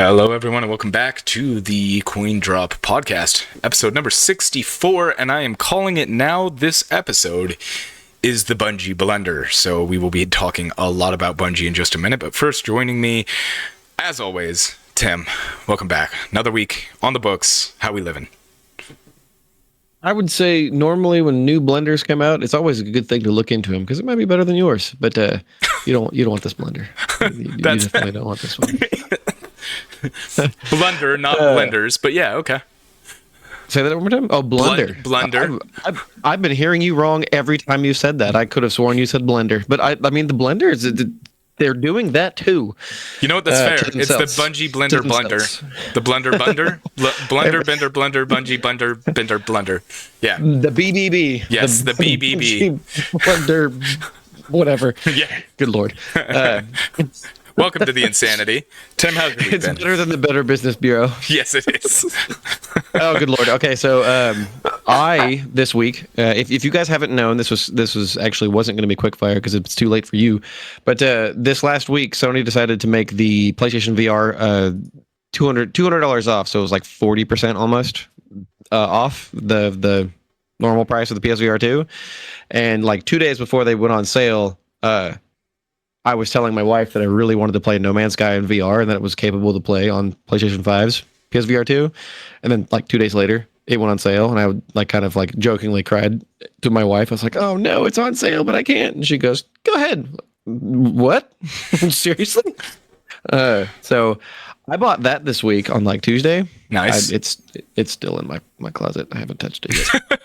Hello, everyone, and welcome back to the Coin Drop Podcast, episode number 64, and I am calling it now. This episode is the Bungie Blunder, so we will be talking a lot about Bungie in just a minute, but first, joining me, as always, Tim. Welcome back. Another week on the books. How we living? I would say normally when new blenders come out, it's always a good thing to look into them because it might be better than yours, but you don't want this blender. You definitely don't want this one. Blunder, not blenders, but yeah, okay. Say that one more time. Oh, blunder. Blunder. I've been hearing you wrong every time you said that. I could have sworn you said blender, but I mean the blenders, they're doing that too. You know what? That's fair. It's the Bungie Blender Blunder. The Blunder Blunder. Blunder, Bender, Blunder, Bungie, Blunder, Bender, Blunder. Yeah. The BBB. Yes, the BBB. Blunder, whatever. Yeah. Good Lord. Welcome to the insanity. Tim, how's your week It's been? better than the Better Business Bureau. Yes, it is. Oh, good Lord. Okay, so I this week, if you guys haven't known, this was actually wasn't going to be quick fire because it's too late for you. But this last week, Sony decided to make the PlayStation VR $200 off. So it was like 40% almost off the normal price of the PSVR 2. And like 2 days before they went on sale, I was telling my wife that I really wanted to play No Man's Sky in VR and that it was capable to play on PlayStation 5's PSVR 2. And then like 2 days later, it went on sale and I would kind of jokingly cried to my wife. I was like, "Oh no, it's on sale, but I can't." And she goes, "Go ahead." What? Seriously? So I bought that this week on Tuesday. Nice. It's still in my closet. I haven't touched it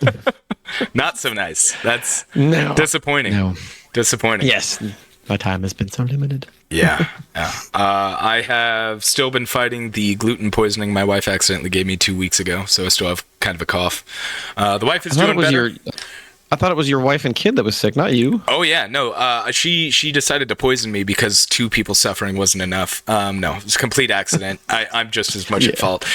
yet. Not so nice. That's No. disappointing. No. Disappointing. Yes. My time has been so limited. Yeah. I have still been fighting the gluten poisoning my wife accidentally gave me 2 weeks ago, so I still have kind of a cough. The wife is doing better. I thought it was your wife and kid that was sick, not you. Oh yeah, no. She decided to poison me because 2 people suffering wasn't enough. No, it was a complete accident. I'm just as much at fault.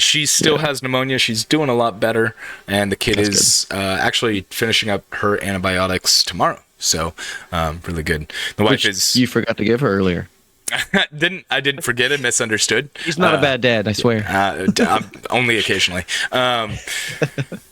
She still has pneumonia. She's doing a lot better, and the kid is actually finishing up her antibiotics tomorrow. So, really good. The wife is. You forgot to give her earlier. I didn't forget it. Misunderstood. He's not a bad dad, I swear. Only occasionally.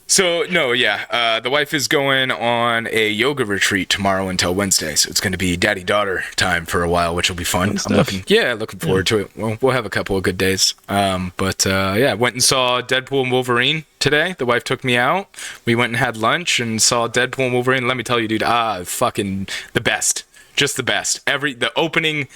So no, yeah. The wife is going on a yoga retreat tomorrow until Wednesday, so it's going to be daddy-daughter time for a while, which will be fun. I'm looking forward to it. We'll have a couple of good days. But went and saw Deadpool and Wolverine today. The wife took me out. We went and had lunch and saw Deadpool and Wolverine. Let me tell you, dude, fucking the best. Just the best. The opening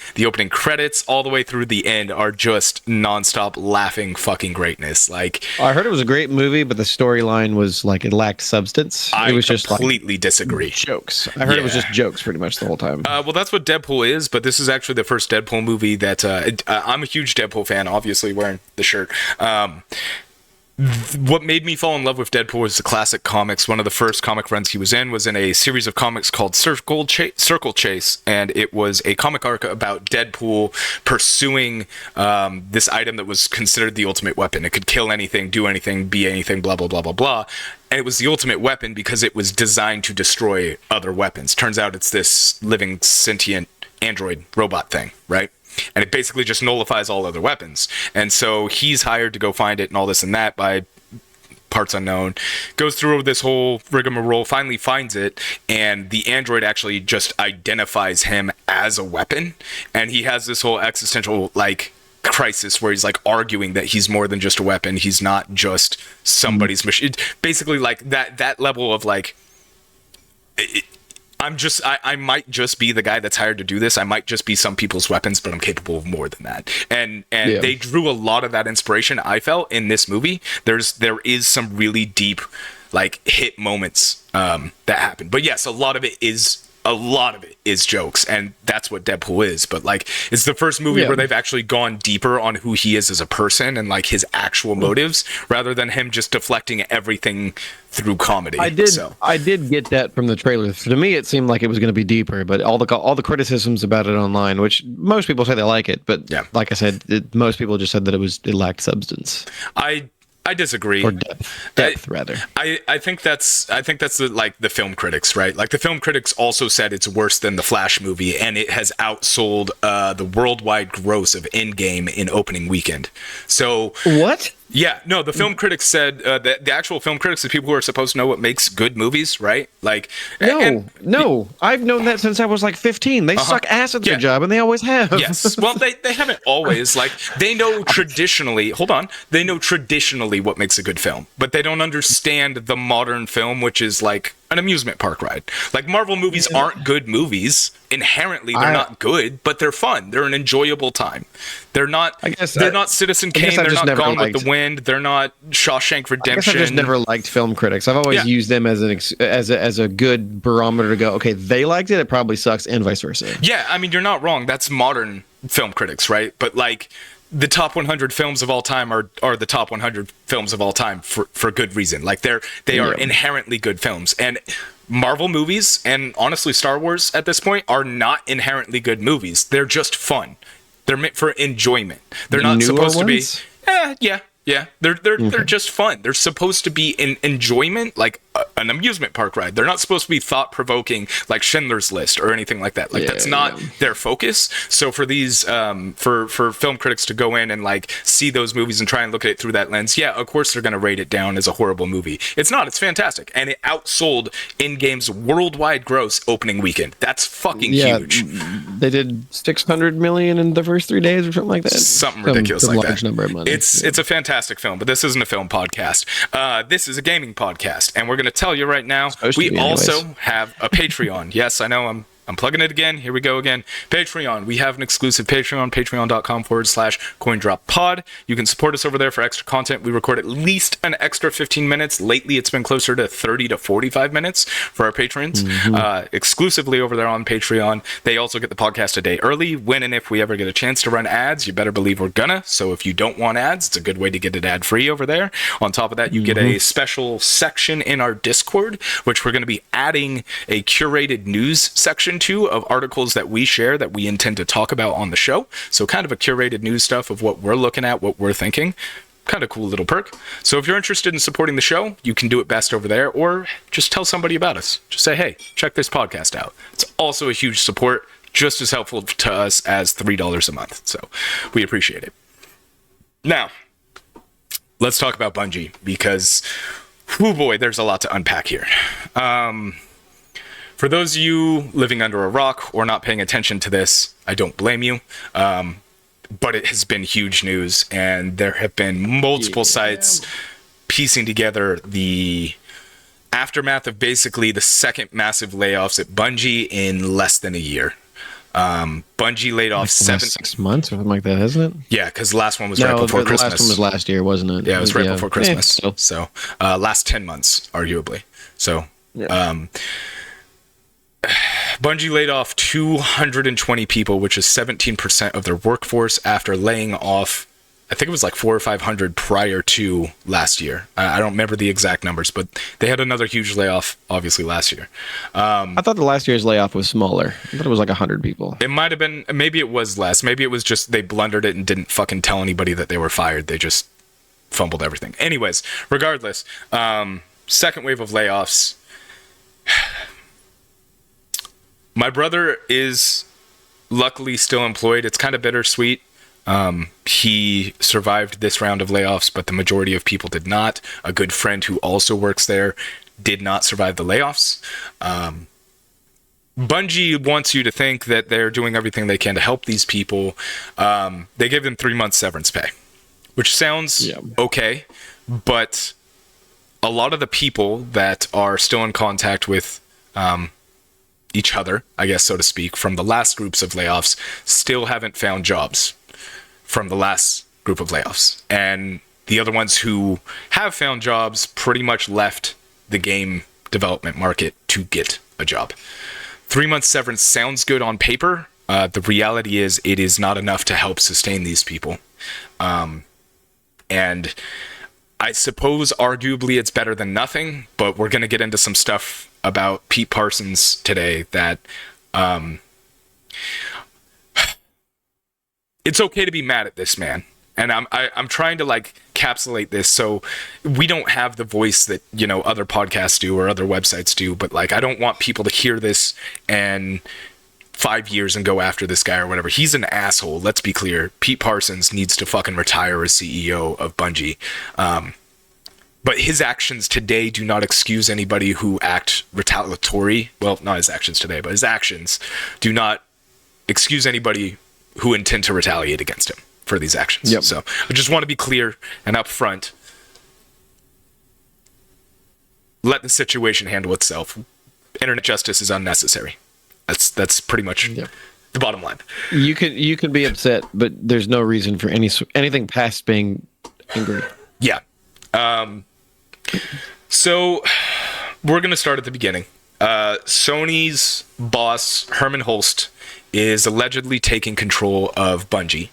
credits all the way through the end are just nonstop laughing fucking greatness. I heard it was a great movie, but the storyline was it lacked substance. I was just completely disagree. Jokes. I heard it was just jokes pretty much the whole time. Well, that's what Deadpool is, but this is actually the first Deadpool movie that I'm a huge Deadpool fan. Obviously, wearing the shirt. What made me fall in love with Deadpool was the classic comics. One of the first comic runs he was in a series of comics called Circle Chase, and it was a comic arc about Deadpool pursuing this item that was considered the ultimate weapon. It could kill anything, do anything, be anything, blah, blah, blah, blah, blah. And it was the ultimate weapon because it was designed to destroy other weapons. Turns out it's this living, sentient android robot thing, right? And it basically just nullifies all other weapons. And so he's hired to go find it and all this and that by parts unknown. Goes through this whole rigmarole, finally finds it, and the android actually just identifies him as a weapon. And he has this whole existential, crisis where he's arguing that he's more than just a weapon. He's not just somebody's machine. Basically, that level of I might just be the guy that's hired to do this. I might just be some people's weapons, but I'm capable of more than that. And they drew a lot of that inspiration, I felt, in this movie. There is some really deep, hit moments that happen. But yes, a lot of it is jokes, and that's what Deadpool is. But it's the first movie where they've actually gone deeper on who he is as a person and his actual motives, rather than him just deflecting everything through comedy. I did get that from the trailer. To me, it seemed like it was going to be deeper, but all the criticisms about it online, which most people say they like it, but like I said, most people just said that it lacked substance. I disagree. Or depth rather. I think that's the film critics, right? Like the film critics also said it's worse than the Flash movie, and it has outsold the worldwide gross of Endgame in opening weekend. So what? Yeah, no, the film critics said the actual film critics, the people who are supposed to know what makes good movies, right? Like, no, I've known that since I was like 15. They suck ass at their job, and they always have. Yes, well, they haven't always. Like, they know traditionally. Hold on, they know traditionally what makes a good film, but they don't understand the modern film, which is like an amusement park ride. Like, Marvel movies aren't good movies inherently. They're not good, but they're fun. They're an enjoyable time. They're not. They're not Citizen Kane. They're not Gone with the Wind. They're not Shawshank Redemption. I guess I've just never liked film critics. I've always used them as as a good barometer to go, okay, they liked it, it probably sucks, and vice versa. Yeah, I mean, you're not wrong. That's modern film critics, right? But like, the top 100 films of all time are the top 100 films of all time for good reason. Like, they are inherently good films. And Marvel movies, and honestly Star Wars at this point, are not inherently good movies. They're just fun. They're meant for enjoyment. They're not supposed to be. Yeah. They're just fun. They're supposed to be an enjoyment, like an amusement park ride. They're not supposed to be thought provoking, like Schindler's List or anything like that. Like, that's not their focus. So for these for film critics to go in and like see those movies and try and look at it through that lens, yeah, of course they're going to rate it down as a horrible movie. It's not. It's fantastic, and it outsold Endgame's worldwide gross opening weekend. That's fucking huge. They did 600 million in the first 3 days or something like that. Something ridiculous like that. Number of money. It's a fantastic film, but this isn't a film podcast. This is a gaming podcast, and we're going to tell you right now, we also have a Patreon. Yes, I know I'm plugging it again. Here we go again. Patreon. We have an exclusive Patreon, patreon.com/CoinDropPod. You can support us over there for extra content. We record at least an extra 15 minutes. Lately, it's been closer to 30 to 45 minutes for our patrons, exclusively over there on Patreon. They also get the podcast a day early. When and if we ever get a chance to run ads, you better believe we're gonna. So if you don't want ads, it's a good way to get it ad-free over there. On top of that, you get a special section in our Discord, which we're going to be adding a curated news section of articles that we share that we intend to talk about on the show. So kind of a curated news stuff of what we're looking at, what we're thinking. Kind of cool little perk. So if you're interested in supporting the show, you can do it best over there, or just tell somebody about us. Just say, hey, check this podcast out. It's also a huge support, just as helpful to us as $3 a month. So we appreciate it. Now, let's talk about Bungie, because, oh boy, there's a lot to unpack here. For those of you living under a rock or not paying attention to this, I don't blame you. But it has been huge news, and there have been multiple sites piecing together the aftermath of basically the second massive layoffs at Bungie in less than a year. Bungie laid off 6 months or something like that, hasn't it? Yeah, because the last one was right before Christmas. The last one was last year, wasn't it? Yeah, it was right before Christmas. So last 10 months, arguably. So Bungie laid off 220 people, which is 17% of their workforce, after laying off, I think it was like 400 or 500 prior to last year. I don't remember the exact numbers, but they had another huge layoff, obviously, last year. I thought the last year's layoff was smaller. I thought it was like 100 people. It might have been, maybe it was less. Maybe it was just they blundered it and didn't fucking tell anybody that they were fired. They just fumbled everything. Anyways, regardless, second wave of layoffs. My brother is luckily still employed. It's kind of bittersweet. He survived this round of layoffs, but the majority of people did not. A good friend who also works there did not survive the layoffs. Bungie wants you to think that they're doing everything they can to help these people. They give them 3 months severance pay, which sounds okay, but a lot of the people that are still in contact with each other, I guess, so to speak, from the last groups of layoffs, still haven't found jobs from the last group of layoffs. And the other ones who have found jobs pretty much left the game development market to get a job. 3 months severance sounds good on paper. The reality is it is not enough to help sustain these people. And I suppose arguably it's better than nothing, but we're going to get into some stuff about Pete Parsons today that it's okay to be mad at this man. And I'm trying to like encapsulate this. So we don't have the voice that, you know, other podcasts do or other websites do, but like, I don't want people to hear this and 5 years and go after this guy or whatever. He's an asshole. Let's be clear. Pete Parsons needs to fucking retire as CEO of Bungie. But his actions today do not excuse anybody who act retaliatory. Well, not his actions today, but his actions do not excuse anybody who intend to retaliate against him for these actions. Yep. So I just want to be clear and upfront. Let the situation handle itself. Internet justice is unnecessary. That's pretty much the bottom line. You can be upset, but there's no reason for anything past being angry. Yeah. So we're going to start at the beginning. Sony's boss, Herman Hulst, is allegedly taking control of Bungie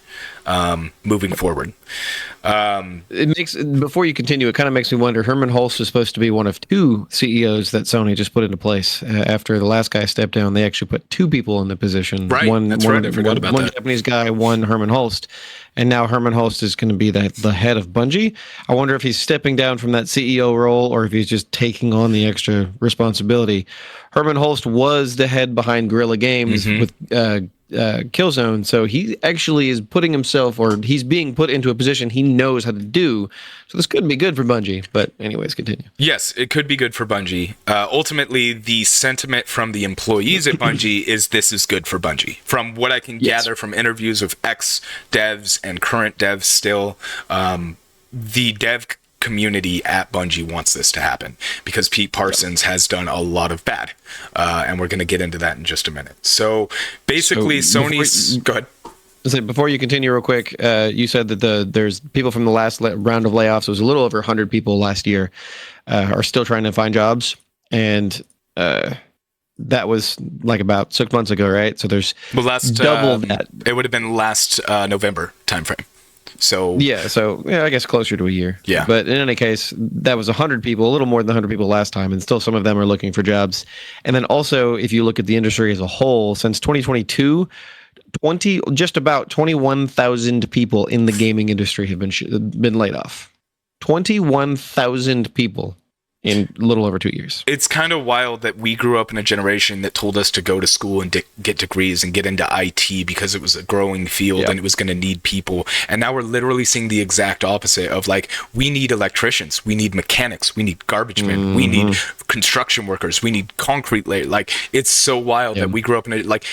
moving forward. Before you continue, it kind of makes me wonder. Herman Hulst is supposed to be one of two CEOs that Sony just put into place. After the last guy stepped down, they actually put two people in the position. Right, that's right. I forgot about that. One Japanese guy, one Herman Hulst. And now Herman Hulst is going to be the head of Bungie. I wonder if he's stepping down from that CEO role or if he's just taking on the extra responsibility. Herman Hulst was the head behind Guerrilla Games with Killzone, so he actually is putting himself, or he's being put into a position he knows how to do. So this could be good for Bungie. But anyways, continue. Yes, it could be good for Bungie. Ultimately, the sentiment from the employees at Bungie is this is good for Bungie. From what I can gather from interviews with ex-devs and current devs still, the dev community at Bungie wants this to happen because Pete Parsons has done a lot of bad. And we're going to get into that in just a minute. So basically, Sony's... Go ahead. Before you continue real quick, you said that there's people from the last round of layoffs. It was a little over 100 people last year are still trying to find jobs. And that was like about 6 months ago, right? So there's double that. It would have been last November timeframe. So I guess closer to a year. Yeah. But in any case, that was 100 people, a little more than 100 people last time, and still some of them are looking for jobs. And then also, if you look at the industry as a whole, since 2022, just about 21,000 people in the gaming industry have been laid off. 21,000 people in a little over 2 years. It's kind of wild that we grew up in a generation that told us to go to school and get degrees and get into IT because it was a growing field and it was going to need people. And now we're literally seeing the exact opposite of like, we need electricians, we need mechanics, we need garbage men, we need construction workers, we need concrete layer. Like, it's so wild that we grew up in it. Like,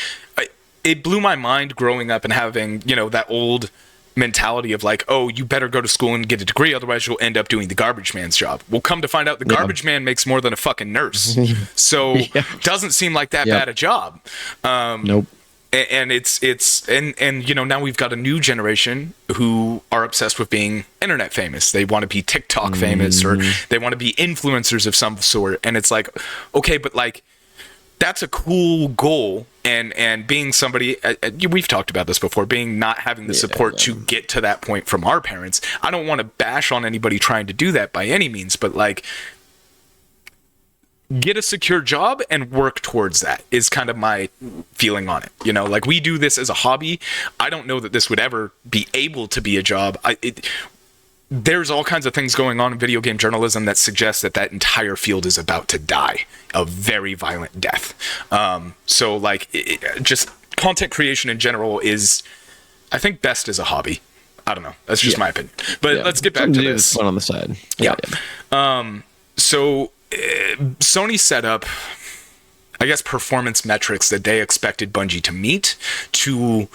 it blew my mind growing up and having, you know, that old mentality of like, oh, you better go to school and get a degree, otherwise you'll end up doing the garbage man's job. We'll come to find out the garbage man makes more than a fucking nurse. So doesn't seem like that bad a job. Nope. And it's you know, now we've got a new generation who are obsessed with being internet famous. They want to be TikTok famous, or they want to be influencers of some sort. And it's like, okay, but like, that's a cool goal, and being somebody, we've talked about this before, not having the support to get to that point from our parents. I don't want to bash on anybody trying to do that by any means, but like, get a secure job and work towards that is kind of my feeling on it. You know, like, we do this as a hobby. I don't know that this would ever be able to be a job. There's all kinds of things going on in video game journalism that suggest that entire field is about to die a very violent death. So like, just content creation in general is, I think, best as a hobby. I don't know. That's just my opinion. But let's get back to this. Fun on the side. So Sony set up, I guess, performance metrics that they expected Bungie to meet to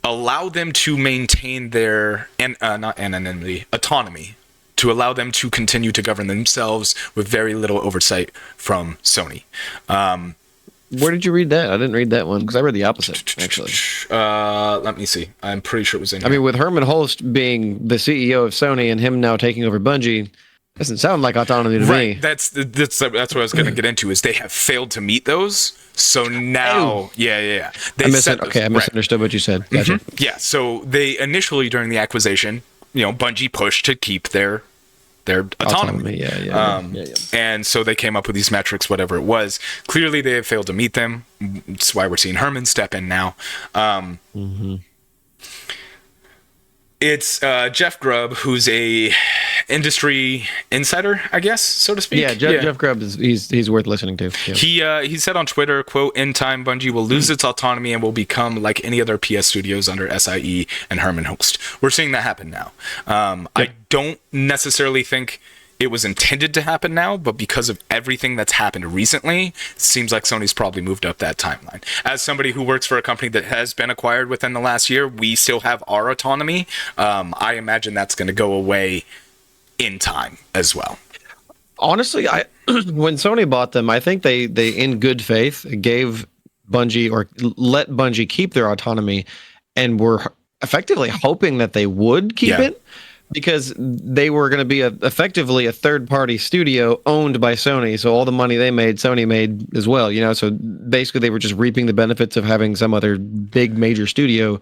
allow them to maintain their not anonymity, autonomy, to allow them to continue to govern themselves with very little oversight from Sony. Where did you read that? I didn't read that one because I read the opposite, actually. Let me see. I'm pretty sure it was in here. I mean, with Herman Hulst being the CEO of Sony and him now taking over Bungie, doesn't sound like autonomy to me. That's what I was going to get into, is they have failed to meet those. So now, I misunderstood what you said. Gotcha. Yeah, so they initially, during the acquisition, you know, Bungie pushed to keep their autonomy. And so they came up with these metrics, whatever it was. Clearly, they have failed to meet them. That's why we're seeing Herman step in now. It's Jeff Grubb, who's a industry insider, I guess, so to speak. Yeah, Jeff Grubb is he's worth listening to. Yeah. He said on Twitter, "quote In time, Bungie will lose its autonomy and will become like any other PS studios under SIE and Herman Holst." We're seeing that happen now. I don't necessarily think it was intended to happen now, but because of everything that's happened recently, it seems like Sony's probably moved up that timeline. As somebody who works for a company that has been acquired within the last year, we still have our autonomy. I imagine that's going to go away in time as well. Honestly, when Sony bought them, I think they in good faith gave Bungie or let Bungie keep their autonomy, and were effectively hoping that they would keep it, because they were going to be effectively a third-party studio owned by Sony. So all the money they made, Sony made as well. So basically they were just reaping the benefits of having some other big major studio,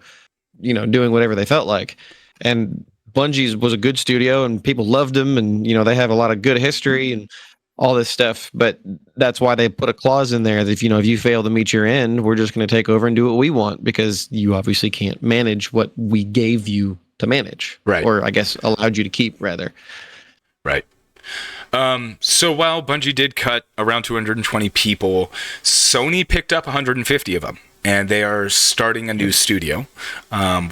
doing whatever they felt like. And Bungie's was a good studio, and people loved them, and they have a lot of good history and all this stuff. But that's why they put a clause in there that if you fail to meet your end, we're just going to take over and do what we want, because you obviously can't manage what we gave you to manage, right? Or I guess allowed you to keep, rather. Right. So while Bungie did cut around 220 people, Sony picked up 150 of them, and they are starting a new studio.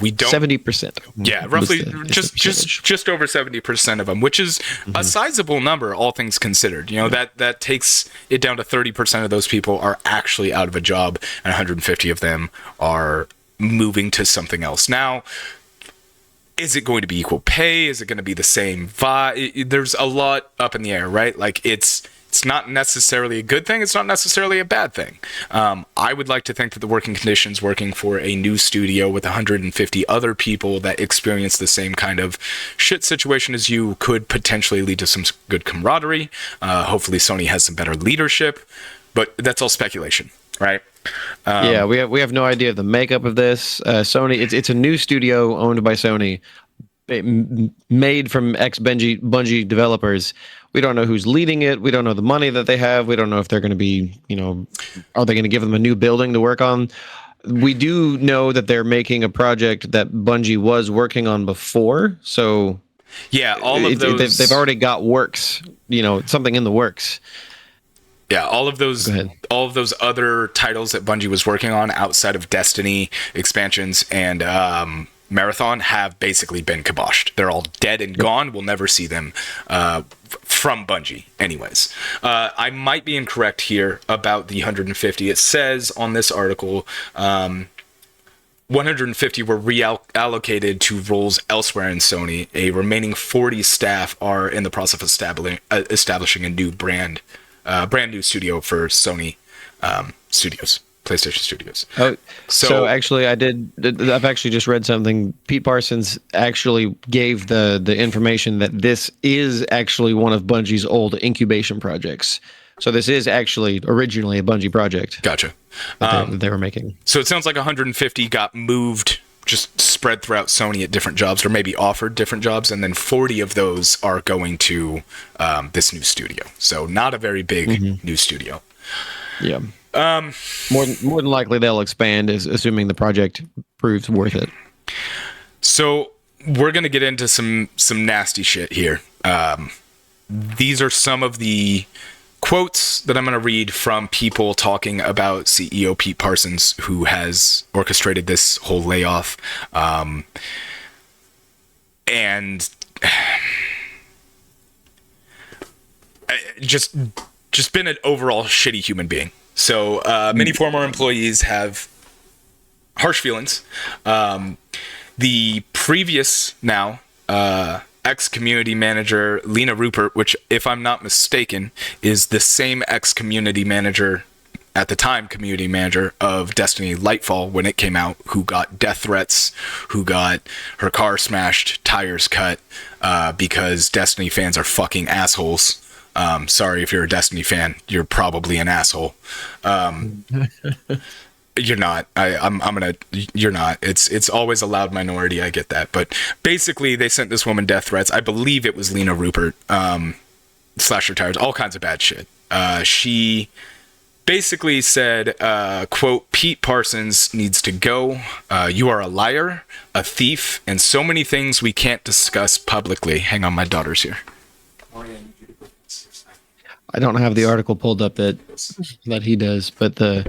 We don't 70%. Yeah, roughly just over 70% of them, which is a sizable number, all things considered. That takes it down to 30% of those people are actually out of a job, and 150 of them are moving to something else. Now, is it going to be equal pay? Is it going to be the same vibe? There's a lot up in the air, right? Like, it's not necessarily a good thing. It's not necessarily a bad thing. I would like to think that the working conditions working for a new studio with 150 other people that experience the same kind of shit situation as you could potentially lead to some good camaraderie. Hopefully Sony has some better leadership, but that's all speculation, right? We have no idea of the makeup of this. Sony, it's a new studio owned by Sony, made from ex-Bungie developers. We don't know who's leading it. We don't know the money that they have. We don't know if they're going to be, are they going to give them a new building to work on? We do know that they're making a project that Bungie was working on before. So yeah, all of those they've already got works, something in the works. Yeah, all of those other titles that Bungie was working on outside of Destiny expansions and Marathon have basically been kiboshed. They're all dead and gone. We'll never see them from Bungie anyways. I might be incorrect here about the 150. It says on this article 150 were reallocated to roles elsewhere in Sony. A remaining 40 staff are in the process of establishing a new brand new studio for Sony Studios, PlayStation Studios. Oh, so actually, I've actually just read something. Pete Parsons actually gave the information that this is actually one of Bungie's old incubation projects. So this is actually originally a Bungie project. Gotcha. That they were making. So it sounds like 150 got moved, just spread throughout Sony at different jobs, or maybe offered different jobs, and then 40 of those are going to this new studio. So not a very big new studio. Yeah. More than likely they'll expand, assuming the project proves worth it. So we're going to get into some nasty shit here. These are some of the quotes that I'm going to read from people talking about CEO Pete Parsons, who has orchestrated this whole layoff. And just been an overall shitty human being. So many former employees have harsh feelings. The previous now ex-community manager Lena Rupert, which, if I'm not mistaken, is the same ex-community manager, at the time community manager, of Destiny Lightfall when it came out, who got death threats, who got her car smashed, tires cut, because Destiny fans are fucking assholes. Sorry if you're a Destiny fan, you're probably an asshole. You're not. You're not. It's always a loud minority. I get that. But basically, they sent this woman death threats. I believe it was Lena Rupert. Slashed her tires. All kinds of bad shit. She basically said, quote, Pete Parsons needs to go. You are a liar, a thief, and so many things we can't discuss publicly. Hang on, my daughter's here. I don't have the article pulled up that he does, but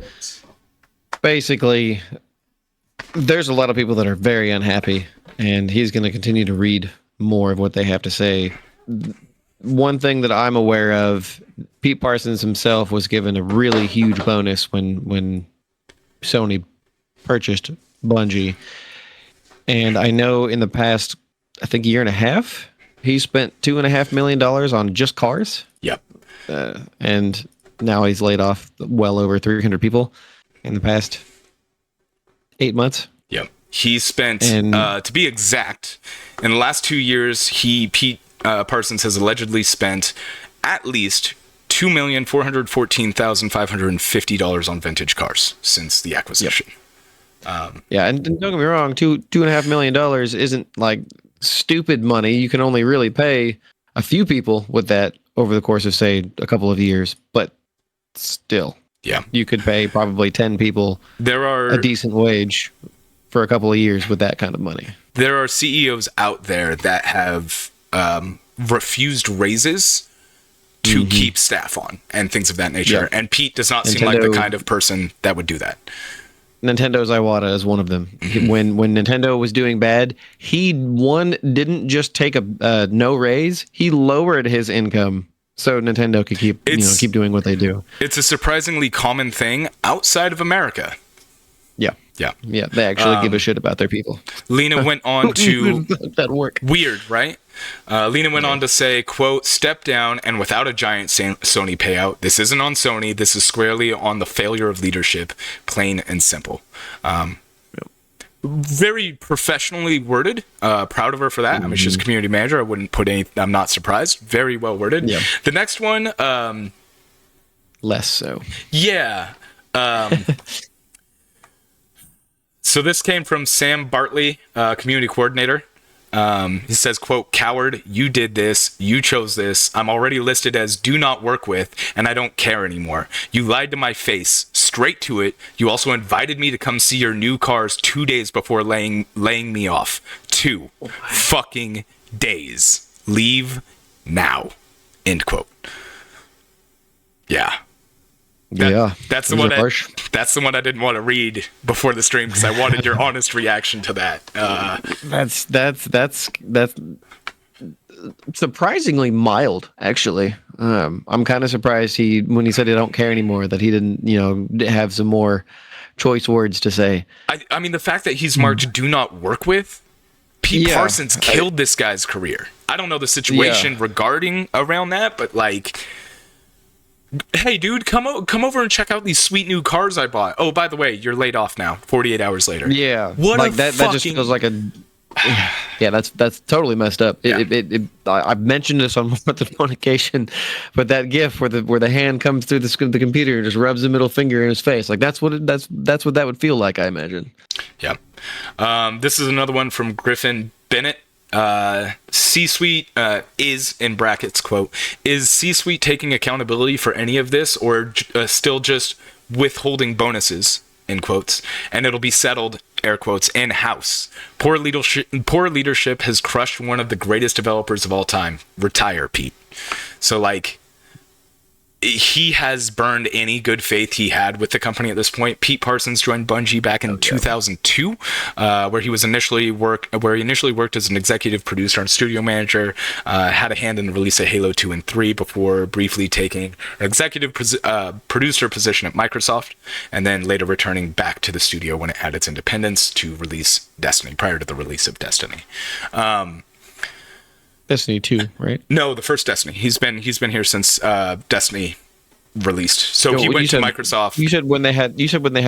basically there's a lot of people that are very unhappy, and he's going to continue to read more of what they have to say. One thing that I'm aware of, Pete Parsons himself was given a really huge bonus when Sony purchased Bungie. And I know in the past, I think, year and a half, he spent $2.5 million on just cars. Yep. And now he's laid off well over 300 people in the past 8 months. Yep. He spent, to be exact, in the last 2 years, Pete Parsons has allegedly spent at least $2,414,550 on vintage cars since the acquisition. Yeah, and don't get me wrong, $2.5 million isn't like stupid money. You can only really pay a few people with that over the course of, say, a couple of years, but still, yeah, you could pay probably 10 people a decent wage for a couple of years with that kind of money. There are CEOs out there that have refused raises to keep staff on and things of that nature. Yeah. And Pete does not seem like the kind of person that would do that. Nintendo's Iwata is one of them. When Nintendo was doing bad, he didn't just take a no raise. He lowered his income so Nintendo could keep doing what they do. It's a surprisingly common thing outside of America. Yeah. They actually give a shit about their people. Lena went on to that work. Weird, right? Lena went on to say, quote, step down and without a giant Sony payout. This isn't on Sony. This is squarely on the failure of leadership, plain and simple. Very professionally worded. Proud of her for that. I mean, she's a community manager. I'm not surprised. Very well worded. Yeah. The next one. Less so. Yeah. So this came from Sam Bartley, community coordinator. He says, quote, coward, you did this. You chose this. I'm already listed as do not work with, and I don't care anymore. You lied to my face, straight to it. You also invited me to come see your new cars 2 days before laying me off. 2 fucking days. Leave now. End quote. Yeah. That's the one. That's the one I didn't want to read before the stream because I wanted your honest reaction to that. That's surprisingly mild, actually. I'm kind of surprised when he said I don't care anymore that he didn't, have some more choice words to say. I mean, the fact that he's marked "do not work with." Pete Parsons killed this guy's career. I don't know the situation regarding around that, but like. Hey, dude, come over and check out these sweet new cars I bought. Oh, by the way, you're laid off now. 48 hours later. Yeah, what like that just feels like a. Yeah, that's totally messed up. I've mentioned this on more than one occasion, but that GIF where the hand comes through the computer and just rubs the middle finger in his face, like that's what that would feel like, I imagine. Yeah. This is another one from Griffin Bennett. C-suite is, in brackets, quote, is C-suite taking accountability for any of this or still just withholding bonuses, in quotes, and it'll be settled, air quotes, in-house. Poor leadership has crushed one of the greatest developers of all time. Retire, Pete. So, like, he has burned any good faith he had with the company at this point. Pete Parsons joined Bungie back in 2002, where he initially worked as an executive producer and studio manager, had a hand in the release of Halo 2 and 3 before briefly taking an executive producer position at Microsoft, and then later returning back to the studio when it had its independence to release Destiny, prior to the release of Destiny. Destiny 2, right? No, the first Destiny. He's been here since Destiny released. So he went to Microsoft. You said when they had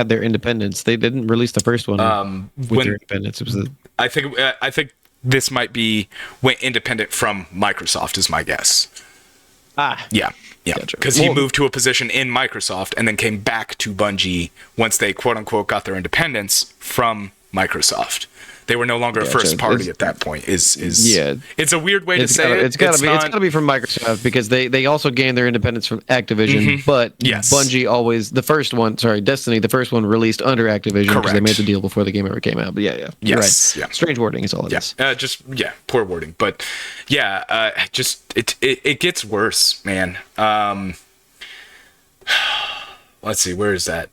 their independence. They didn't release the first one with their independence. It was I think this might be went independent from Microsoft is my guess. Yeah. Gotcha. Because he moved to a position in Microsoft and then came back to Bungie once they quote unquote got their independence from Microsoft. They were no longer a first party at that point. It's a weird way to say it. It's gotta be from Microsoft, because they also gained their independence from Activision. But Bungie always, Destiny, the first one released under Activision because they made the deal before the game ever came out. But you're right. Strange wording is all it is. Poor wording. But it gets worse, man. Let's see, where is that?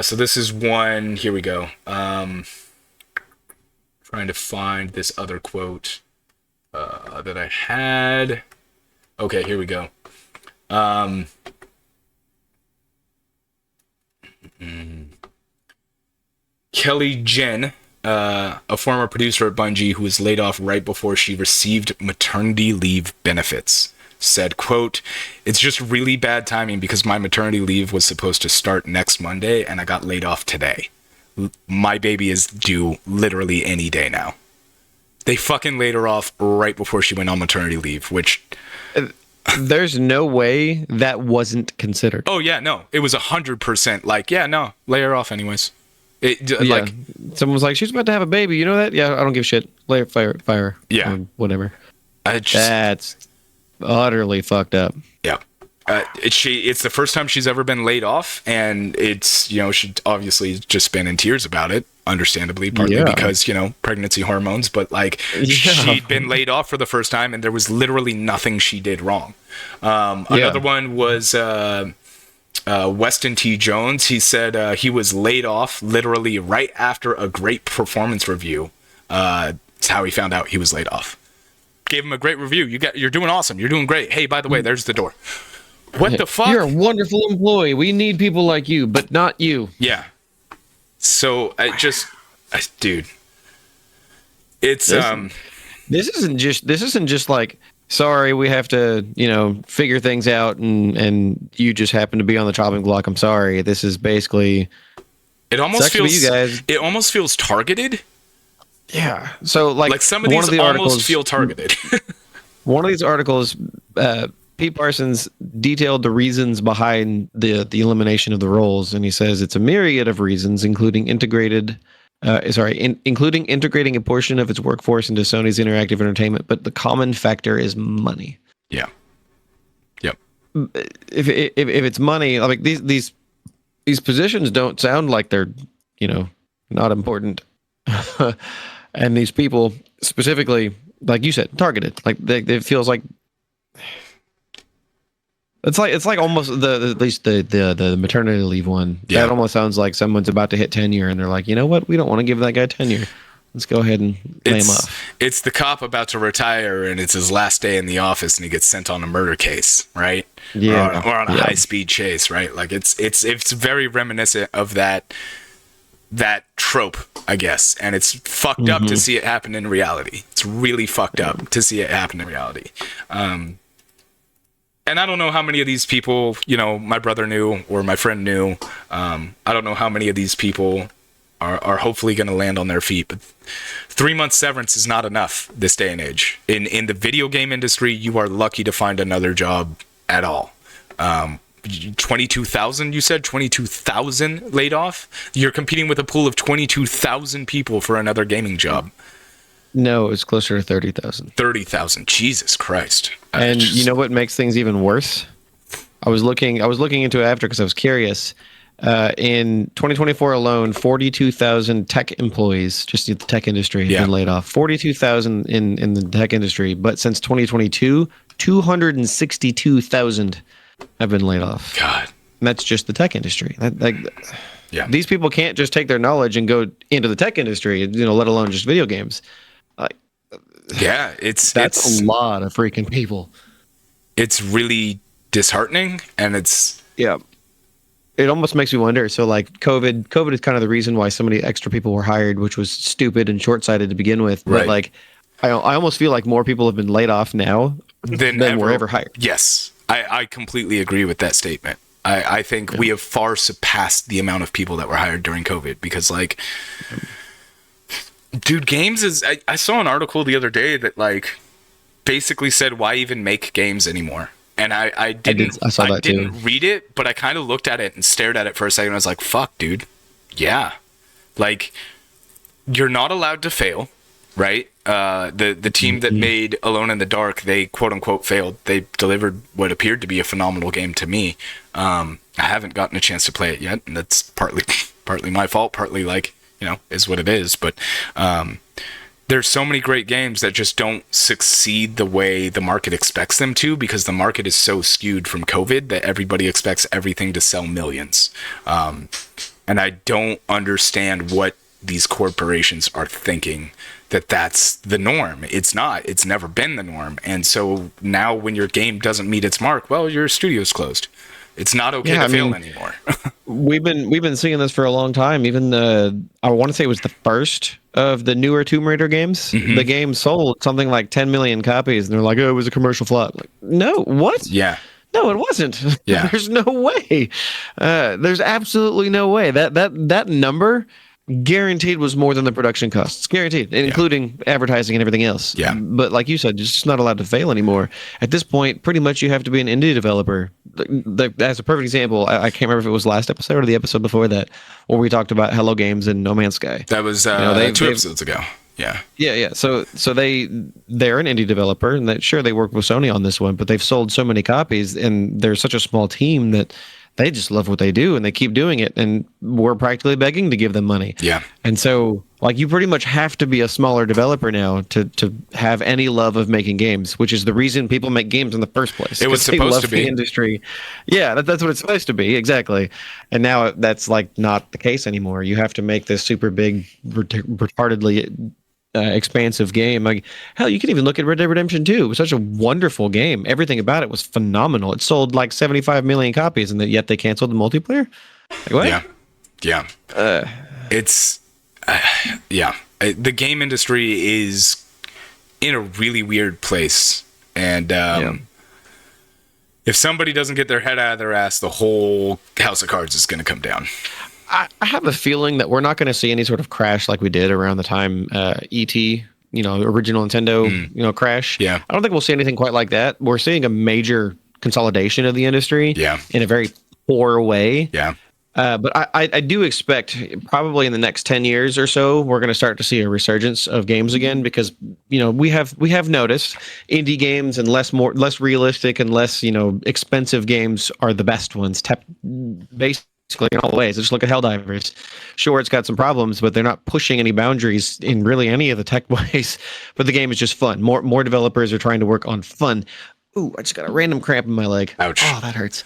So this is one. Here we go. Trying to find this other quote that I had. Okay, here we go. Kelly Jen, a former producer at Bungie who was laid off right before she received maternity leave benefits, said, quote, "It's just really bad timing because my maternity leave was supposed to start next Monday and I got laid off today. My baby is due literally any day now." They fucking laid her off right before she went on maternity leave, which... There's no way that wasn't considered. Oh, yeah, no. It was 100% like, yeah, no, lay her off anyways. Like, someone was like, she's about to have a baby. You know that? Yeah, I don't give a shit. Lay her, fire her. Yeah. Whatever. That's utterly fucked up. Yeah. It's the first time she's ever been laid off, and it's, she obviously just been in tears about it, understandably, partly because, pregnancy hormones, but she'd been laid off for the first time, and there was literally nothing she did wrong. Another one was Weston T. Jones. He said he was laid off literally right after a great performance review. It's how he found out he was laid off. Gave him a great review. You're doing awesome. You're doing great. Hey, by the way, there's the door. What the fuck? You're a wonderful employee. We need people like you, but not you. Yeah. So dude, it's This isn't just like, sorry, we have to, figure things out, and you just happen to be on the chopping block. I'm sorry. This is basically. It almost feels. You guys. It almost feels targeted. Yeah. So like some of these almost feel targeted. One of these articles, Pete Parsons detailed the reasons behind the elimination of the roles, and he says it's a myriad of reasons, including integrating a portion of its workforce into Sony's interactive entertainment, but the common factor is money. Yeah. Yep. If it's money, like these positions don't sound like they're, not important. And these people specifically, like you said, targeted. Like it feels like it's like almost at least the maternity leave one. Yeah. That almost sounds like someone's about to hit tenure, and they're like, you know what? We don't want to give that guy tenure. Let's go ahead and lay him off. It's the cop about to retire, and it's his last day in the office, and he gets sent on a murder case, right? Yeah. Or on a high-speed chase, right? Like it's very reminiscent of that trope, I guess, and it's fucked up to see it happen in reality. It's really fucked up to see it happen in reality. And I don't know how many of these people, my brother knew or my friend knew. I don't know how many of these people are hopefully going to land on their feet. But 3 months severance is not enough this day and age. In the video game industry, you are lucky to find another job at all. 22,000, you said? 22,000 laid off? You're competing with a pool of 22,000 people for another gaming job. No, it's closer to 30,000. 30,000. Jesus Christ. And you know what makes things even worse? I was looking into it after because I was curious. In 2024 alone, 42,000 tech employees, just in the tech industry, have been laid off. 42,000 in the tech industry. But since 2022, 262,000 have been laid off. God. And that's just the tech industry. These people can't just take their knowledge and go into the tech industry, let alone just video games. That's a lot of freaking people. It's really disheartening, and it's it almost makes me wonder. So like COVID is kind of the reason why so many extra people were hired, which was stupid and short-sighted to begin with. But like I almost feel like more people have been laid off now than were ever hired. Yes, I completely agree with that statement. I think we have far surpassed the amount of people that were hired during COVID, because dude, games is... I saw an article the other day that basically said, why even make games anymore? And I didn't read it, but I kind of looked at it and stared at it for a second. I was like, fuck, dude. Yeah. you're not allowed to fail, right? The team that made Alone in the Dark, they quote unquote failed. They delivered what appeared to be a phenomenal game to me. I haven't gotten a chance to play it yet, and that's partly my fault, partly is what it is. But there's so many great games that just don't succeed the way the market expects them to, because the market is so skewed from COVID that everybody expects everything to sell millions. And I don't understand what these corporations are thinking, that's the norm. It's not. It's never been the norm. And so now when your game doesn't meet its mark, well, your studio's closed. It's not okay to fail anymore. we've been seeing this for a long time. Even I want to say it was the first of the newer Tomb Raider games. Mm-hmm. The game sold something like 10 million copies, and they're like, "Oh, it was a commercial flop." Like, no, what? Yeah. No, it wasn't. Yeah. There's no way. There's absolutely no way. That number guaranteed was more than the production costs. Guaranteed, including advertising and everything else. Yeah. But like you said, it's just not allowed to fail anymore. At this point, pretty much you have to be an indie developer. As a perfect example, I can't remember if it was last episode or the episode before that, where we talked about Hello Games and No Man's Sky. That was 2 episodes ago. Yeah. Yeah. So they're an indie developer, and they work with Sony on this one, but they've sold so many copies, and they're such a small team that they just love what they do, and they keep doing it, and we're practically begging to give them money. Yeah. And so, like, you pretty much have to be a smaller developer now to have any love of making games, which is the reason people make games in the first place. It was supposed to be. The industry. Yeah, that's what it's supposed to be, exactly. And now that's, like, not the case anymore. You have to make this super big, retardedly expansive game. Like, hell, you can even look at Red Dead Redemption 2. It was such a wonderful game. Everything about it was phenomenal. It sold like 75 million copies, and yet they canceled the multiplayer. Like, what? Yeah. It's the game industry is in a really weird place, and if somebody doesn't get their head out of their ass, the whole house of cards is going to come down. I have a feeling that we're not going to see any sort of crash like we did around the time E.T., original Nintendo, crash. Yeah. I don't think we'll see anything quite like that. We're seeing a major consolidation of the industry in a very poor way. Yeah. But I do expect probably in the next 10 years or so, we're going to start to see a resurgence of games again, because, we have noticed indie games and less realistic and less, expensive games are the best ones, basically in all ways. Just look at Helldivers. Sure, it's got some problems, but they're not pushing any boundaries in really any of the tech ways. But the game is just fun. More developers are trying to work on fun. Ooh, I just got a random cramp in my leg. Ouch. Oh, that hurts.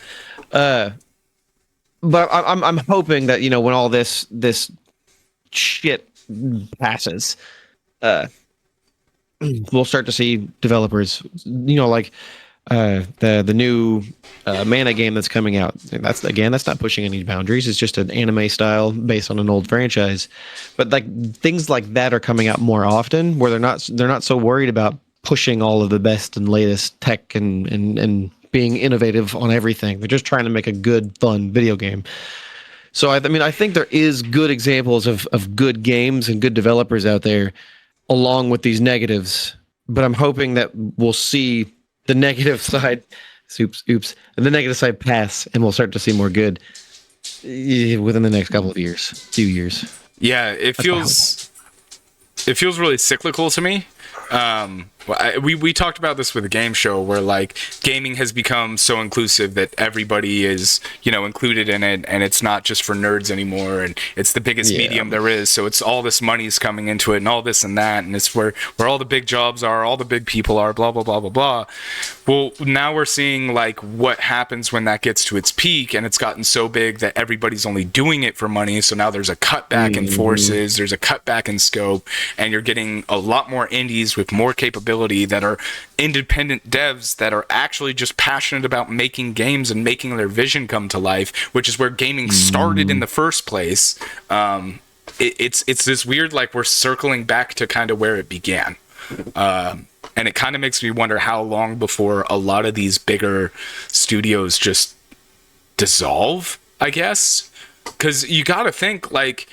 But I'm hoping that when all this shit passes, we'll start to see developers, like the new Mana game that's coming out. That's not pushing any boundaries. It's just an anime style based on an old franchise. But like things like that are coming out more often, where they're not so worried about pushing all of the best and latest tech and being innovative on everything. They're just trying to make a good, fun video game. So I think there is good examples of good games and good developers out there, along with these negatives. But I'm hoping that we'll see the negative side, the negative side pass, and we'll start to see more good within the next few years. Yeah, it feels really cyclical to me. We talked about this with a game show, where like gaming has become so inclusive that everybody is included in it, and it's not just for nerds anymore, and it's the biggest medium there is, so it's all this money's coming into it and all this and that, and it's where all the big jobs are, all the big people are, blah blah blah blah blah. Well, now we're seeing like what happens when that gets to its peak, and it's gotten so big that everybody's only doing it for money. So now there's a cutback in forces, there's a cutback in scope, and you're getting a lot more indies with more capability that are independent devs that are actually just passionate about making games and making their vision come to life, which is where gaming started in the first place. It's this weird, like, we're circling back to kind of where it began. And it kind of makes me wonder how long before a lot of these bigger studios just dissolve, I guess. Because you got to think, like,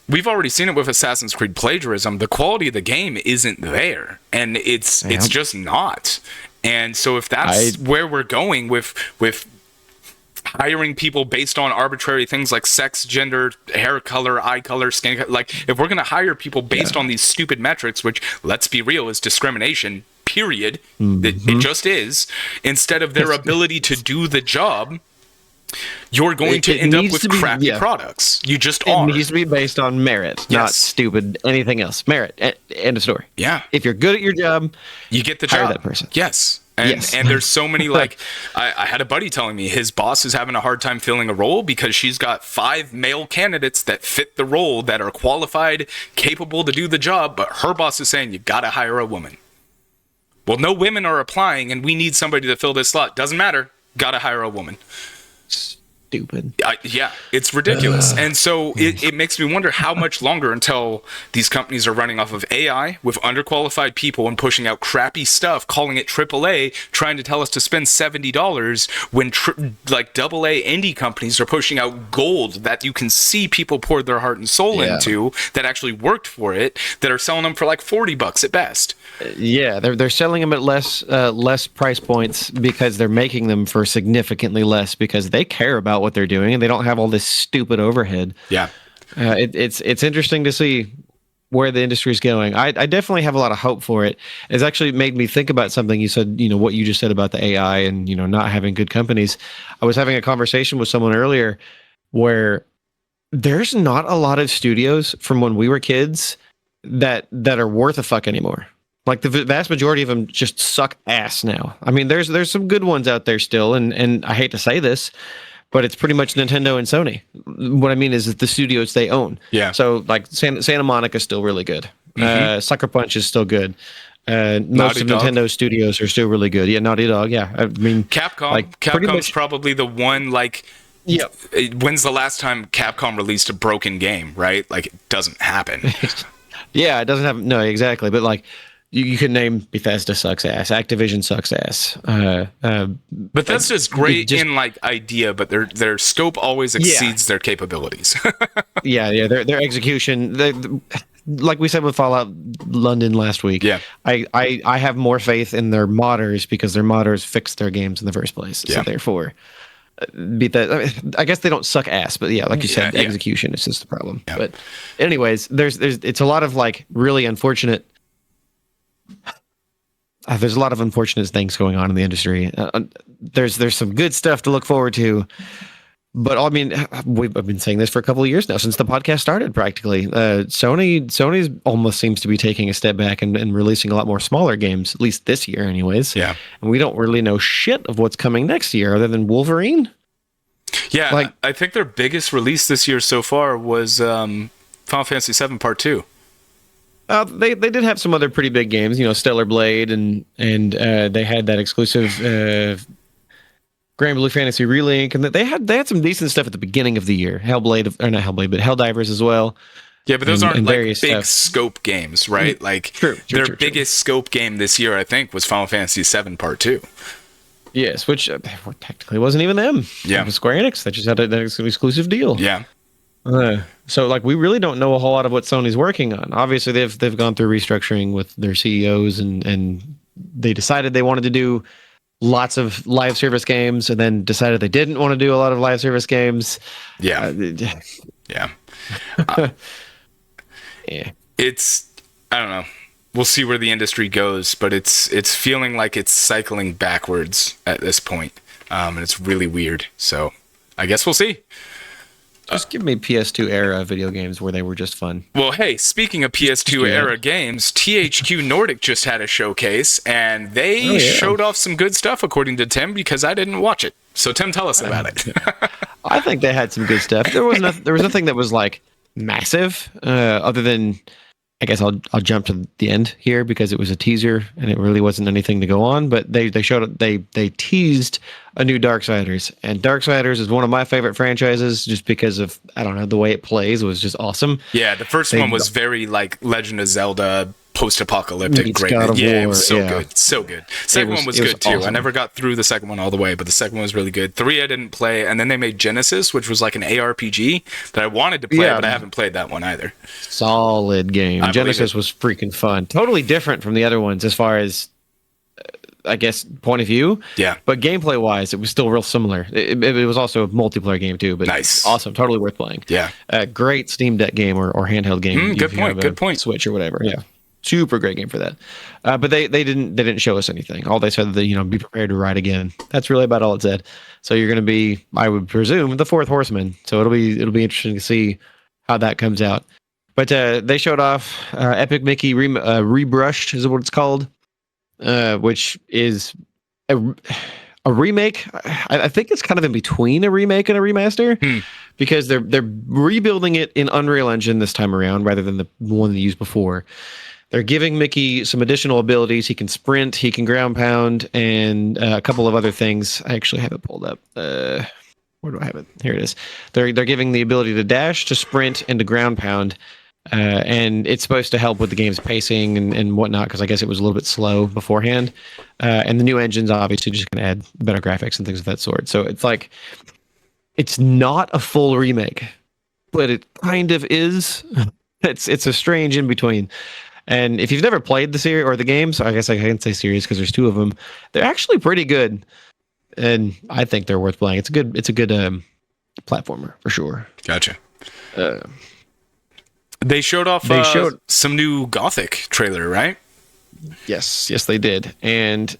we've already seen it with Assassin's Creed plagiarism. The quality of the game isn't there, and it's just not. And so if that's where we're going with hiring people based on arbitrary things like sex, gender, hair color, eye color, skin color. Like, if we're going to hire people based on these stupid metrics, which, let's be real, is discrimination, period, it just is, instead of their ability to do the job, you're going to end up with crappy products. You just are. It needs to be based on merit, not stupid anything else. Merit. End of story. Yeah. If you're good at your job, you get the job. Hire that person. Yes. And there's so many, like, I had a buddy telling me his boss is having a hard time filling a role because she's got 5 male candidates that fit the role, that are qualified, capable to do the job, but her boss is saying, you got to hire a woman. Well, no women are applying, and we need somebody to fill this slot. Doesn't matter. Got to hire a woman. Stupid. Yeah, it's ridiculous. And so it makes me wonder how much longer until these companies are running off of AI with underqualified people and pushing out crappy stuff, calling it AAA, trying to tell us to spend $70 when like AA indie companies are pushing out gold that you can see people poured their heart and soul into, that actually worked for it, that are selling them for like $40 at best. Yeah, they're selling them at less price points because they're making them for significantly less because they care about what they're doing and they don't have all this stupid overhead. Yeah, it's interesting to see where the industry is going. I definitely have a lot of hope for it. It's actually made me think about something you said. You know what you just said about the AI and not having good companies. I was having a conversation with someone earlier where there's not a lot of studios from when we were kids that are worth a fuck anymore. Like the vast majority of them just suck ass now. I mean, there's some good ones out there still, and I hate to say this, but it's pretty much Nintendo and Sony. What I mean is that the studios they own. Yeah. So like Santa Monica is still really good. Sucker Punch is still good. Most of Nintendo studios are still really good. Yeah, Naughty Dog. Yeah, I mean Capcom's probably the one like. Yeah. When's the last time Capcom released a broken game? Right? Like, it doesn't happen. Yeah, it doesn't have. No, exactly. But like. You can name Bethesda sucks ass, Activision sucks ass. Bethesda's great in like idea, but their scope always exceeds their capabilities. yeah, their execution. Like we said with Fallout London last week. Yeah, I have more faith in their modders because their modders fixed their games in the first place. So therefore, I guess they don't suck ass, but yeah, like you said, execution is just the problem. Yeah. But anyways, it's a lot of like really unfortunate. There's a lot of unfortunate things going on in the industry. There's some good stuff to look forward to, but I mean, I've been saying this for a couple of years now since the podcast started. Practically, Sony's almost seems to be taking a step back and releasing a lot more smaller games, at least this year, anyways. Yeah, and we don't really know shit of what's coming next year other than Wolverine. Yeah, like I think their biggest release this year so far was Final Fantasy VII Part 2. They did have some other pretty big games, Stellar Blade, and they had that exclusive Grand Blue Fantasy Relink, and they had some decent stuff at the beginning of the year. Hellblade, or not Hellblade, but Helldivers as well. Yeah, but those aren't like big scope games, right? Like their biggest scope game this year, I think, was Final Fantasy VII Part 2. Yes, which technically wasn't even them. Yeah, it was Square Enix that just had an exclusive deal. Yeah. So like we really don't know a whole lot of what Sony's working on. Obviously they've gone through restructuring with their CEOs and they decided they wanted to do lots of live service games and then decided they didn't want to do a lot of live service games. Yeah. Yeah. It's I don't know. We'll see where the industry goes, but it's feeling like it's cycling backwards at this point. And it's really weird. So I guess we'll see. Just give me PS2 era video games where they were just fun. Well, hey, speaking of PS2 era games, THQ Nordic just had a showcase, and they showed off some good stuff, according to Tim, because I didn't watch it. So, Tim, tell us about it. I think they had some good stuff. There was nothing that was like massive, other than. I guess I'll jump to the end here because it was a teaser and it really wasn't anything to go on. But they teased a new Darksiders, and Darksiders is one of my favorite franchises just because of the way it plays was just awesome. Yeah, the first one was very like Legend of Zelda, post-apocalyptic, great. Yeah, it was so good. Second one was good too. Awesome. I never got through the second one all the way, but the second one was really good. 3 I didn't play, and then they made Genesis, which was like an ARPG that I wanted to play, but I haven't played that one either. Solid game. Genesis was freaking fun. Totally different from the other ones as far as I guess, point of view. Yeah. But gameplay wise, it was still real similar. It was also a multiplayer game too, but Nice. awesome, totally worth playing. Yeah. Great Steam Deck game or handheld game. Good point. Good point. Switch or whatever. Yeah. Super great game for that. But they didn't show us anything. All they said that, be prepared to ride again. That's really about all it said. So you're going to be, I would presume, the fourth horseman. So it'll be interesting to see how that comes out. But they showed off Epic Mickey Rebrushed is what it's called, which is a remake. I think it's kind of in between a remake and a remaster because they're rebuilding it in Unreal Engine this time around rather than the one they used before. They're giving Mickey some additional abilities. He can sprint, he can ground pound, and a couple of other things. I actually have it pulled up. Where do I have it? Here it is. They're giving the ability to dash, to sprint, and to ground pound. And it's supposed to help with the game's pacing and whatnot, because I guess it was a little bit slow beforehand. And the new engine's obviously just going to add better graphics and things of that sort. So it's like, it's not a full remake, but it kind of is. It's a strange in between. And if you've never played the series or the games, I guess I can't say series because there's two of them. They're actually pretty good, and I think they're worth playing. It's a good platformer for sure. Gotcha. They showed off some new Gothic trailer, right? Yes, they did, and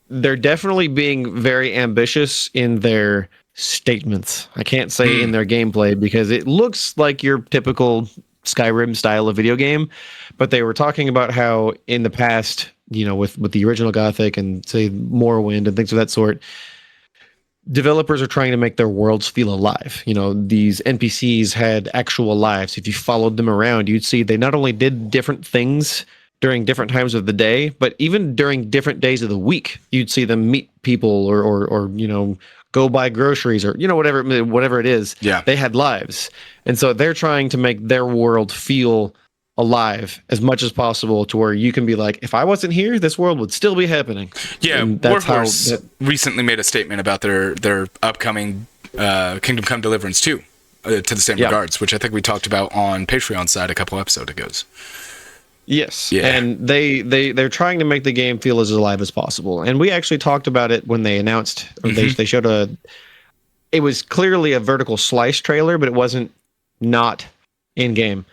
they're definitely being very ambitious in their statements. I can't say in their gameplay because it looks like your typical Skyrim style of video game, but they were talking about how in the past, with the original Gothic and say Morrowind and things of that sort, developers are trying to make their worlds feel alive. These NPCs had actual lives. If you followed them around, you'd see they not only did different things during different times of the day, but even during different days of the week, you'd see them meet people or go buy groceries or whatever it is. Yeah, they had lives, and so they're trying to make their world feel alive as much as possible to where you can be like, if I wasn't here, this world would still be happening. Yeah, Warhorse recently made a statement about their upcoming Kingdom Come Deliverance 2 to the same regards, which I think we talked about on Patreon side a couple episodes ago. Yes, yeah. And they're trying to make the game feel as alive as possible. And we actually talked about it when they announced, or they showed it was clearly a vertical slice trailer, but it wasn't not in game.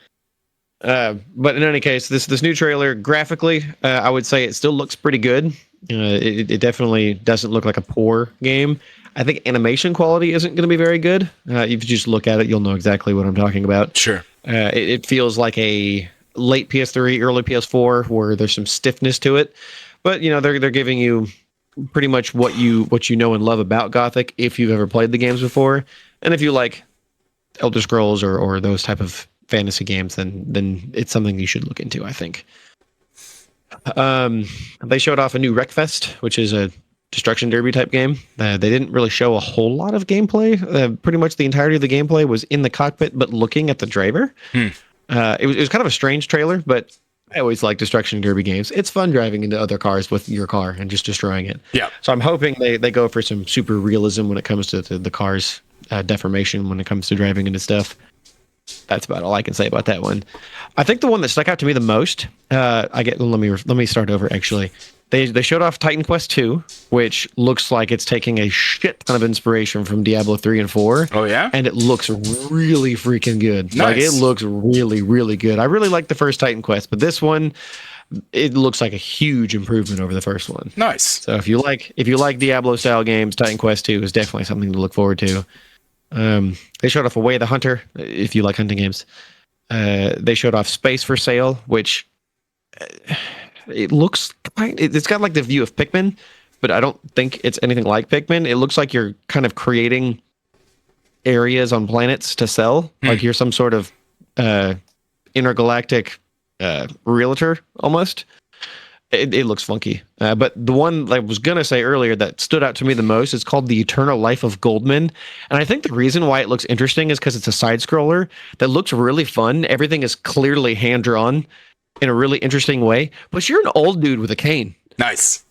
But in any case, this new trailer graphically, I would say it still looks pretty good. It definitely doesn't look like a poor game. I think animation quality isn't going to be very good. If you just look at it, you'll know exactly what I'm talking about. Sure. It feels like a late PS3, early PS4, where there's some stiffness to it. But they're giving you pretty much what you know and love about Gothic if you've ever played the games before, and if you like Elder Scrolls or those type of fantasy games, then it's something you should look into, I think. They showed off a new Wreckfest, which is a destruction derby type game. They didn't really show a whole lot of gameplay. Pretty much the entirety of the gameplay was in the cockpit, but looking at the driver. It was kind of a strange trailer, but I always like destruction derby games. It's fun driving into other cars with your car and just destroying it. Yeah. So I'm hoping they go for some super realism when it comes to the car's deformation when it comes to driving into stuff. That's about all I can say about that one. I think the one that stuck out to me the most, let me start over actually. They showed off Titan Quest 2, which looks like it's taking a shit ton of inspiration from Diablo 3 and 4. Oh, yeah? And it looks really freaking good. Nice. Like, it looks really, really good. I really like the first Titan Quest, but this one, it looks like a huge improvement over the first one. Nice. So if you like Diablo-style games, Titan Quest 2 is definitely something to look forward to. They showed off Away the Hunter, if you like hunting games. They showed off Space for Sale, which... it's got like the view of Pikmin, but I don't think it's anything like Pikmin. It looks like you're kind of creating areas on planets to sell. Like you're some sort of intergalactic realtor almost. It looks funky. But the one I was going to say earlier that stood out to me the most is called The Eternal Life of Goldman. And I think the reason why it looks interesting is because it's a side scroller that looks really fun. Everything is clearly hand drawn in a really interesting way, but you're an old dude with a cane. Nice.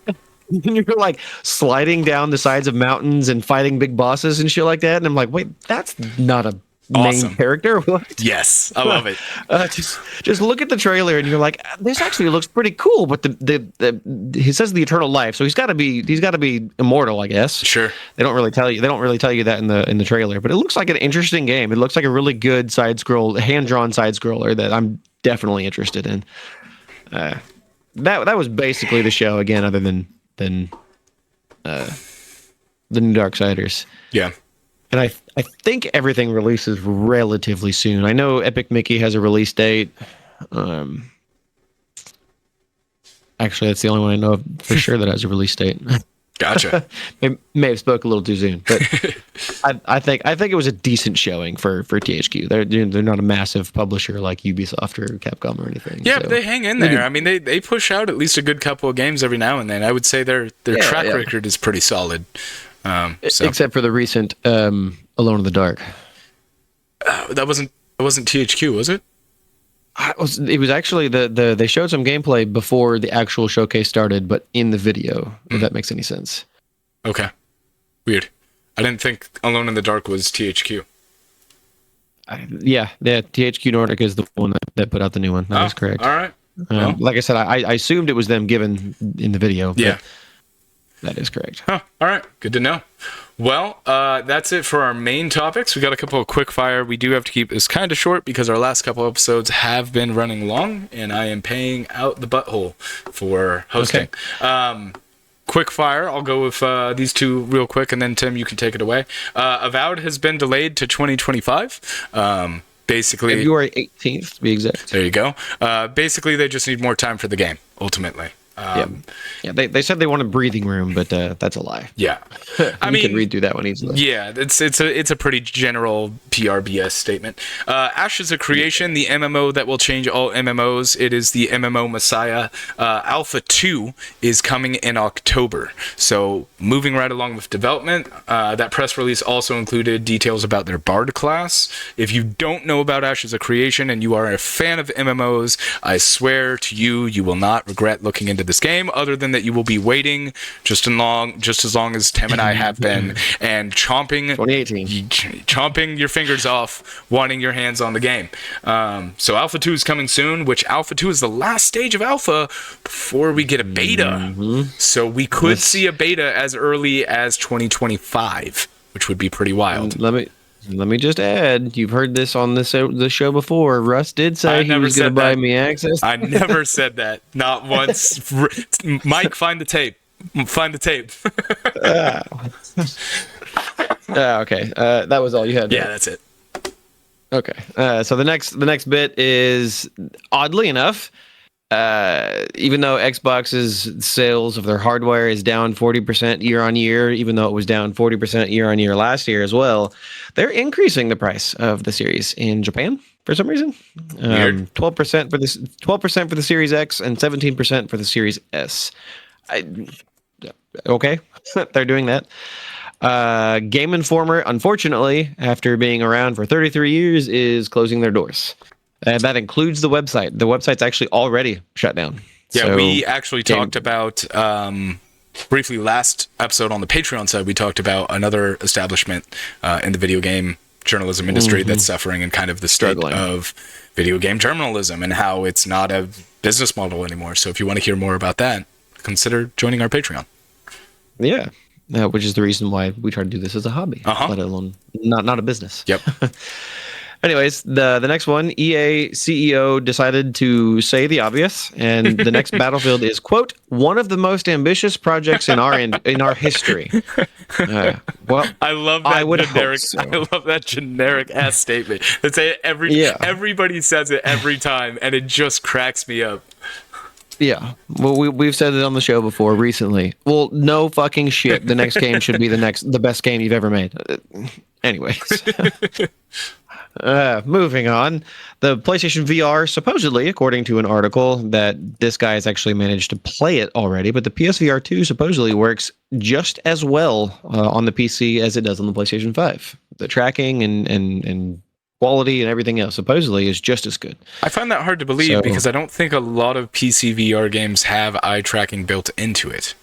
And you're like sliding down the sides of mountains and fighting big bosses and shit like that. And I'm like, wait, that's not a Awesome. main character. What? Yes, I love it. Just look at the trailer and you're like, this actually looks pretty cool. But he says the eternal life, so he's got to be immortal, I guess. Sure. They don't really tell you that in the trailer, but it looks like an interesting game. It looks like a really good hand-drawn side scroller that I'm definitely interested in. That was basically the show again, other than the new Darksiders. Yeah. And I think everything releases relatively soon. I know Epic Mickey has a release date. Actually, that's the only one I know of for sure that has a release date. Gotcha. may have spoke a little too soon, but I think it was a decent showing for THQ. They're not a massive publisher like Ubisoft or Capcom or anything. Yeah, so. but they hang in there. I mean, they push out at least a good couple of games every now and then. I would say their track record is pretty solid. Except for the recent Alone in the Dark. That wasn't THQ, was it? It was actually they showed some gameplay before the actual showcase started, but in the video, if that makes any sense. Okay. Weird. I didn't think Alone in the Dark was THQ. Yeah, THQ Nordic is the one that put out the new one. That is correct. All right. Like I said, I assumed it was them given in the video. Yeah. That is correct. Huh. All right. Good to know. Well, that's it for our main topics. We got a couple of quick fire. We do have to keep this kind of short because our last couple episodes have been running long, and I am paying out the butthole for hosting. Okay. Quick fire. I'll go with these two real quick, and then Tim, you can take it away. Avowed has been delayed to 2025. Basically, February 18th to be exact. There you go. Basically, they just need more time for the game. Ultimately. Yeah. They said they wanted breathing room, but that's a lie. Yeah, I mean, you can read through that one easily. Yeah, it's a pretty general PRBS statement. Ashes of Creation, the MMO that will change all MMOs. It is the MMO Messiah. Alpha 2 is coming in October. So moving right along with development. That press release also included details about their Bard class. If you don't know about Ashes of Creation and you are a fan of MMOs, I swear to you, you will not regret looking into this game, other than that you will be waiting just as long as Tim and I have been, and chomping 2018 your fingers off, wanting your hands on the game. So Alpha 2 is coming soon, which Alpha 2 is the last stage of Alpha before we get a beta. Mm-hmm. So we could see a beta as early as 2025, which would be pretty wild. Let me just add, you've heard this on the show before. Russ did say he was going to buy me access. I never said that. Not once. Mike, find the tape. Find the tape. Okay. That was all you had. Yeah, that's it. Okay. So the next bit is, oddly enough, even though Xbox's sales of their hardware is down 40% year on year, even though it was down 40% year on year last year as well, they're increasing the price of the series in Japan for some reason. 12% for the Series X and 17% for the Series S. Okay, they're doing that. Game Informer, unfortunately, after being around for 33 years, is closing their doors. And that includes the website. The website's actually already shut down. Yeah, so, we actually talked about, briefly last episode on the Patreon side, we talked about another establishment in the video game journalism industry that's suffering and kind of the state of video game journalism and how it's not a business model anymore. So if you want to hear more about that, consider joining our Patreon. Yeah, which is the reason why we try to do this as a hobby, let alone not a business. Yep. Anyways, the next one, EA CEO decided to say the obvious, and the next Battlefield is, quote, one of the most ambitious projects in our history. Well, I love that generic ass statement. Everybody says it every time, and it just cracks me up. Yeah, well, we've said it on the show before recently. Well, no fucking shit. The next game should be the best game you've ever made. Anyways. Moving on, the PlayStation VR, supposedly, according to an article, that this guy has actually managed to play it already, but the PSVR 2 supposedly works just as well on the PC as it does on the PlayStation 5. The tracking and quality and everything else supposedly is just as good. I find that hard to believe because I don't think a lot of PC VR games have eye tracking built into it.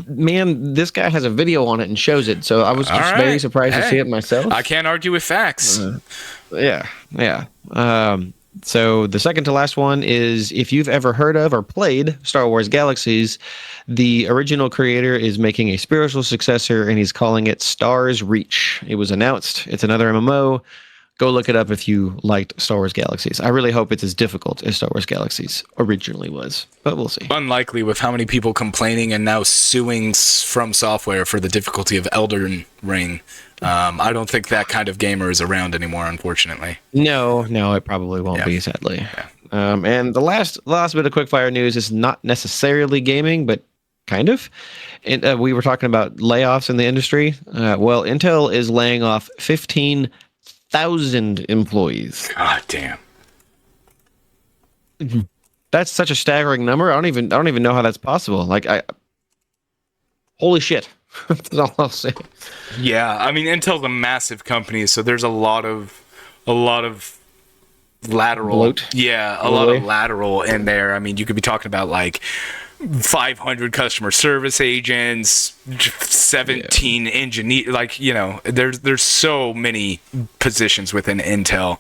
Man, this guy has a video on it and shows it, so I was just very surprised to see it myself. I can't argue with facts. Yeah. So the second to last one is, if you've ever heard of or played Star Wars Galaxies, the original creator is making a spiritual successor, and he's calling it Stars Reach. It was announced. It's another MMO. Go look it up if you liked Star Wars Galaxies. I really hope it's as difficult as Star Wars Galaxies originally was, but we'll see. Unlikely, with how many people complaining and now suing From Software for the difficulty of Elden Ring. I don't think that kind of gamer is around anymore, unfortunately. No, it probably won't be, sadly. Yeah. And the last bit of quickfire news is not necessarily gaming, but kind of. We were talking about layoffs in the industry. Well, Intel is laying off 15,000 employees. God damn. That's such a staggering number. I don't even know how that's possible. Holy shit. That's all I'll say. Yeah, I mean, Intel's a massive company, so there's a lot of lateral bloat. Yeah, a lot of lateral in there. I mean, you could be talking about like 500 customer service agents, 17 engineers. Like, there's so many positions within Intel.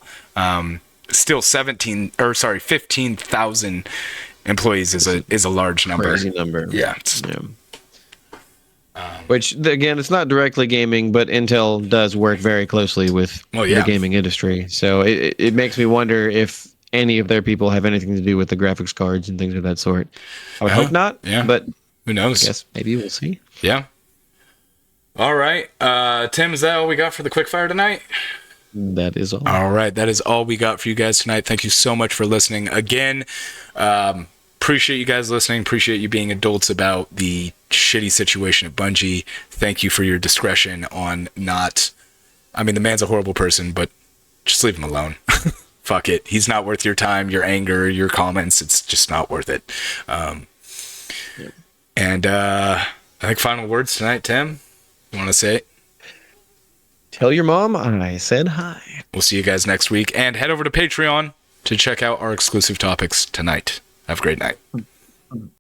Still 15,000 employees is a large number. Crazy number. Yeah. Which, again, it's not directly gaming, but Intel does work very closely with the gaming industry. So it makes me wonder if any of their people have anything to do with the graphics cards and things of that sort. I would hope not, but who knows? I guess maybe we'll see. Yeah. All right. Tim, is that all we got for the quickfire tonight? That is all. All right. That is all we got for you guys tonight. Thank you so much for listening. Again, appreciate you guys listening. Appreciate you being adults about the shitty situation at Bungie. Thank you for your discretion on not... I mean, the man's a horrible person, but just leave him alone. Fuck it. He's not worth your time, your anger, your comments. It's just not worth it. And I think final words tonight, Tim. You want to say it? Tell your mom I said hi. We'll see you guys next week. And head over to Patreon to check out our exclusive topics tonight. Have a great night.